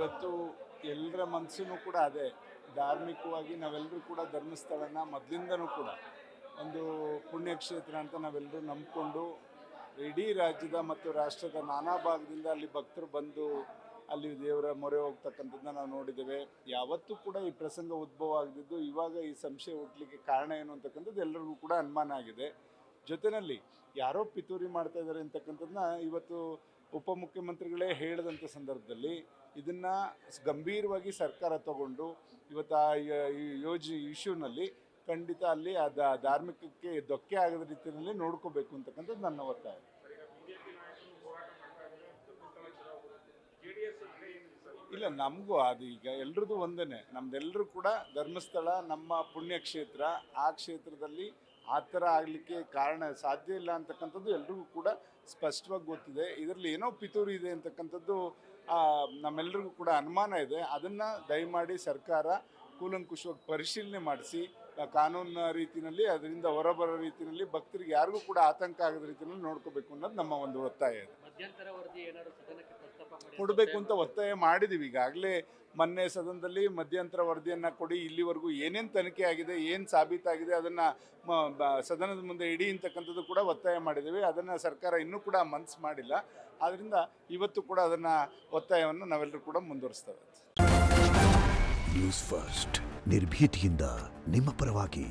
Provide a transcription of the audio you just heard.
ಇವತ್ತು ಎಲ್ಲರ ಮನಸ್ಸೂ ಕೂಡ ಅದೇ, ಧಾರ್ಮಿಕವಾಗಿ ನಾವೆಲ್ಲರೂ ಕೂಡ ಧರ್ಮಸ್ಥಳನ ಮೊದಲಿಂದನೂ ಕೂಡ ಒಂದು ಪುಣ್ಯಕ್ಷೇತ್ರ ಅಂತ ನಾವೆಲ್ಲರೂ ನಂಬಿಕೊಂಡು ಇಡೀ ರಾಜ್ಯದ ಮತ್ತು ರಾಷ್ಟ್ರದ ನಾನಾ ಭಾಗದಿಂದ ಅಲ್ಲಿ ಭಕ್ತರು ಬಂದು ಅಲ್ಲಿ ದೇವರ ಮೊರೆ ಹೋಗ್ತಕ್ಕಂಥದ್ದನ್ನ ನಾವು ನೋಡಿದ್ದೇವೆ. ಯಾವತ್ತೂ ಕೂಡ ಈ ಪ್ರಸಂಗ ಉದ್ಭವ ಆಗದಿದ್ದು ಇವಾಗ ಈ ಸಂಶಯ ಹುಟ್ಟಲಿಕ್ಕೆ ಕಾರಣ ಏನು ಅಂತಕ್ಕಂಥದ್ದು ಎಲ್ಲರಿಗೂ ಕೂಡ ಅನುಮಾನ ಆಗಿದೆ. ಜೊತೆಯಲ್ಲಿ ಯಾರೋ ಪಿತೂರಿ ಮಾಡ್ತಾ ಇದ್ದಾರೆ ಅಂತಕ್ಕಂಥದ್ದನ್ನ ಇವತ್ತು ಉಪಮುಖ್ಯಮಂತ್ರಿಗಳೇ ಹೇಳಿದಂಥ ಸಂದರ್ಭದಲ್ಲಿ ಇದನ್ನು ಗಂಭೀರವಾಗಿ ಸರ್ಕಾರ ತಗೊಂಡು ಇವತ್ತು ಆ ಇಶ್ಯೂನಲ್ಲಿ ಖಂಡಿತ ಅಲ್ಲಿ ಆ ಧಾರ್ಮಿಕಕ್ಕೆ ಧಕ್ಕೆ ಆಗದ ರೀತಿಯಲ್ಲಿ ನೋಡ್ಕೋಬೇಕು ಅಂತಕ್ಕಂಥದ್ದು ನನ್ನ ಒತ್ತಾಯ. ಇಲ್ಲ, ನಮಗೂ ಅದು ಈಗ ಎಲ್ರದ್ದು ಒಂದೇ, ನಮ್ದೆಲ್ಲರೂ ಕೂಡ ಧರ್ಮಸ್ಥಳ ನಮ್ಮ ಪುಣ್ಯಕ್ಷೇತ್ರ, ಆ ಕ್ಷೇತ್ರದಲ್ಲಿ ಆ ಥರ ಆಗಲಿಕ್ಕೆ ಕಾರಣ ಸಾಧ್ಯ ಇಲ್ಲ ಅಂತಕ್ಕಂಥದ್ದು ಎಲ್ರಿಗೂ ಕೂಡ ಸ್ಪಷ್ಟವಾಗಿ ಗೊತ್ತಿದೆ. ಇದರಲ್ಲಿ ಏನೋ ಪಿತೂರಿ ಇದೆ ಅಂತಕ್ಕಂಥದ್ದು ನಮ್ಮೆಲ್ಲರಿಗೂ ಕೂಡ ಅನುಮಾನ ಇದೆ. ಅದನ್ನು ದಯಮಾಡಿ ಸರ್ಕಾರ ಕೂಲಂಕುಷವಾಗಿ ಪರಿಶೀಲನೆ ಮಾಡಿಸಿ ಕಾನೂನಿನ ರೀತಿಯಲ್ಲಿ ಅದರಿಂದ ಹೊರಬರೋ ರೀತಿಯಲ್ಲಿ ಭಕ್ತರಿಗೆ ಯಾರಿಗೂ ಕೂಡ ಆತಂಕ ಆಗದ ರೀತಿಯಲ್ಲಿ ನೋಡ್ಕೋಬೇಕು ಅನ್ನೋದು ನಮ್ಮ ಒಂದು ಒತ್ತಾಯ ಇದೆ. ಕೊಡಬೇಕು ಅಂತ ಒತ್ತಾಯ ಮಾಡಿದ್ದೀವಿ. ಈಗಾಗಲೇ ಮೊನ್ನೆ ಸದನದಲ್ಲಿ ಮಧ್ಯಂತರ ವರದಿಯನ್ನು ಕೊಡಿ, ಇಲ್ಲಿವರೆಗೂ ಏನೇನು ತನಿಖೆ ಆಗಿದೆ, ಏನು ಸಾಬೀತಾಗಿದೆ ಅದನ್ನು ಸದನದ ಮುಂದೆ ಇಡಿ ಅಂತಕ್ಕಂಥದ್ದು ಕೂಡ ಒತ್ತಾಯ ಮಾಡಿದ್ದೀವಿ. ಅದನ್ನು ಸರ್ಕಾರ ಇನ್ನೂ ಕೂಡ ಮನಸ್ಸು ಮಾಡಿಲ್ಲ. ಆದ್ದರಿಂದ ಇವತ್ತು ಕೂಡ ಅದನ್ನು ಒತ್ತಾಯವನ್ನು ನಾವೆಲ್ಲರೂ ಕೂಡ ಮುಂದುವರಿಸ್ತೇವೆ. ನ್ಯೂಸ್ ಫಸ್ಟ್, ನಿರ್ಭೀತಿಯಿಂದ ನಿಮ್ಮ ಪರವಾಗಿ.